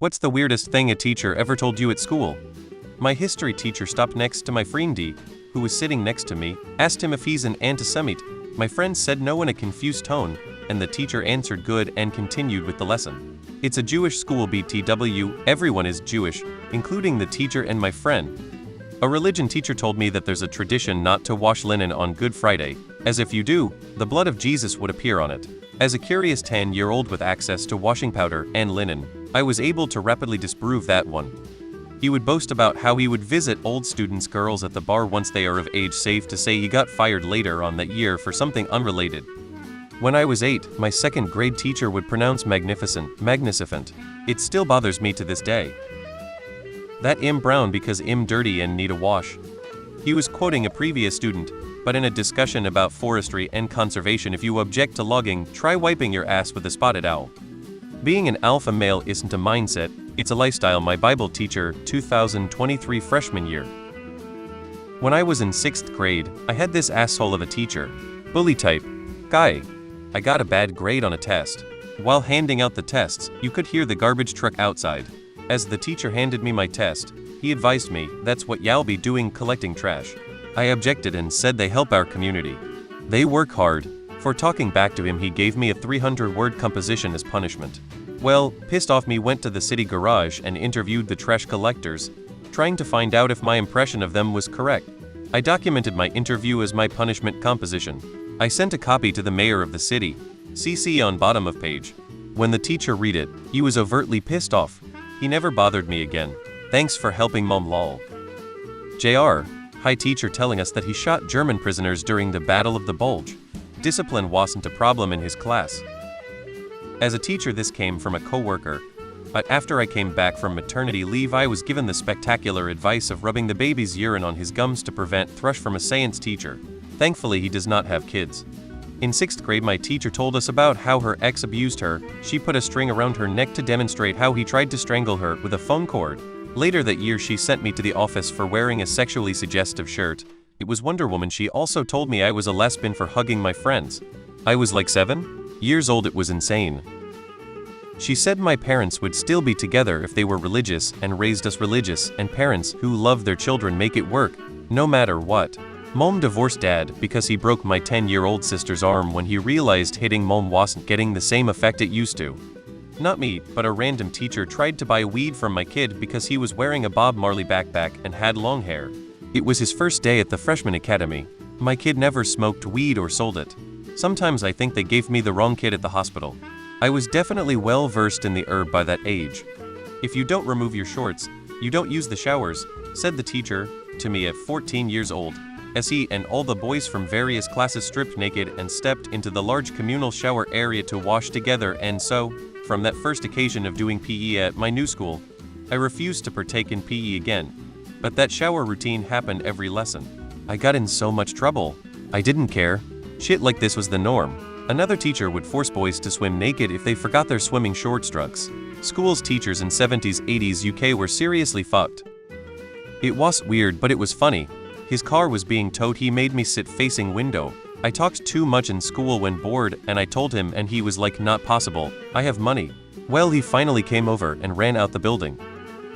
What's the weirdest thing a teacher ever told you at school? My history teacher stopped next to my friend D, who was sitting next to me, asked him if he's an anti-Semite. My friend said no in a confused tone, and the teacher answered good and continued with the lesson. It's a Jewish school BTW, everyone is Jewish, including the teacher and my friend. A religion teacher told me that there's a tradition not to wash linen on Good Friday, as if you do, the blood of Jesus would appear on it. As a curious 10-year-old with access to washing powder and linen, I was able to rapidly disprove that one. He would boast about how he would visit old students' girls at the bar once they are of age safe to say he got fired later on that year for something unrelated. When I was 8, my second grade teacher would pronounce magnificent. It still bothers me to this day. That I'm brown because I'm dirty and need a wash. He was quoting a previous student, but in a discussion about forestry and conservation, if you object to logging, try wiping your ass with a spotted owl. Being an alpha male isn't a mindset, it's a lifestyle. My Bible teacher, 2023 freshman year. When I was in 6th grade, I had this asshole of a teacher, bully type guy. I got a bad grade on a test. While handing out the tests, you could hear the garbage truck outside. As the teacher handed me my test, he advised me, that's what y'all be doing, collecting trash. I objected and said they help our community. They work hard. For talking back to him, he gave me a 300-word composition as punishment. Well, pissed off me went to the city garage and interviewed the trash collectors, trying to find out if my impression of them was correct. I documented my interview as my punishment composition. I sent a copy to the mayor of the city, CC on bottom of page. When the teacher read it, he was overtly pissed off. He never bothered me again. Thanks for helping mom lol. JR, high teacher telling us that he shot German prisoners during the Battle of the Bulge. Discipline wasn't a problem in his class. As a teacher, this came from a co-worker, but after I came back from maternity leave, I was given the spectacular advice of rubbing the baby's urine on his gums to prevent thrush from a science teacher. Thankfully, he does not have kids. In 6th grade, my teacher told us about how her ex abused her. She put a string around her neck to demonstrate how he tried to strangle her with a phone cord. Later that year, she sent me to the office for wearing a sexually suggestive shirt. It was Wonder Woman. She also told me I was a lesbian for hugging my friends. I was like 7 years old. It was insane. She said my parents would still be together if they were religious and raised us religious, and parents who love their children make it work, no matter what. Mom divorced dad because he broke my 10-year-old sister's arm when he realized hitting mom wasn't getting the same effect it used to. Not me, but a random teacher tried to buy weed from my kid because he was wearing a Bob Marley backpack and had long hair. It was his first day at the freshman academy. My kid never smoked weed or sold it. Sometimes I think they gave me the wrong kid at the hospital. I was definitely well versed in the herb by that age. If you don't remove your shorts, you don't use the showers, said the teacher to me at 14 years old, as he and all the boys from various classes stripped naked and stepped into the large communal shower area to wash together. And so, from that first occasion of doing PE at my new school, I refused to partake in PE again. But that shower routine happened every lesson. I got in so much trouble. I didn't care. Shit like this was the norm. Another teacher would force boys to swim naked if they forgot their swimming shorts drugs. School's teachers in 70s, 80s UK were seriously fucked. It was weird, but it was funny. His car was being towed. He made me sit facing window. I talked too much in school when bored, and I told him, and he was like, not possible. I have money. Well, he finally came over and ran out the building.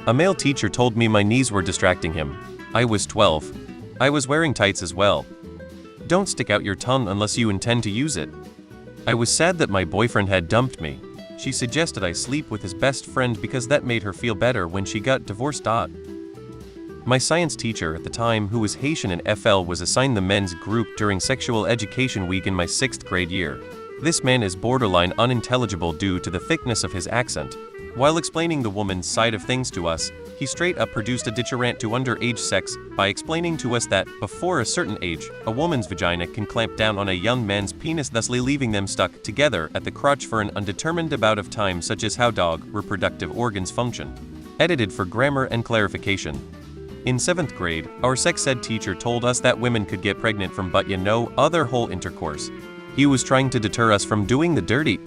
A male teacher told me my knees were distracting him. I was 12. I was wearing tights as well. Don't stick out your tongue unless you intend to use it. I was sad that my boyfriend had dumped me. She suggested I sleep with his best friend because that made her feel better when she got divorced. My science teacher at the time, who was Haitian and FL, was assigned the men's group during sexual education week in my 6th grade year. This man is borderline unintelligible due to the thickness of his accent. While explaining the woman's side of things to us, he straight up produced a ditcherant to underage sex by explaining to us that, before a certain age, a woman's vagina can clamp down on a young man's penis, thusly leaving them stuck together at the crotch for an undetermined amount of time, such as how dog reproductive organs function. Edited for grammar and clarification. In 7th grade, our sex ed teacher told us that women could get pregnant from but no other whole intercourse. He was trying to deter us from doing the dirty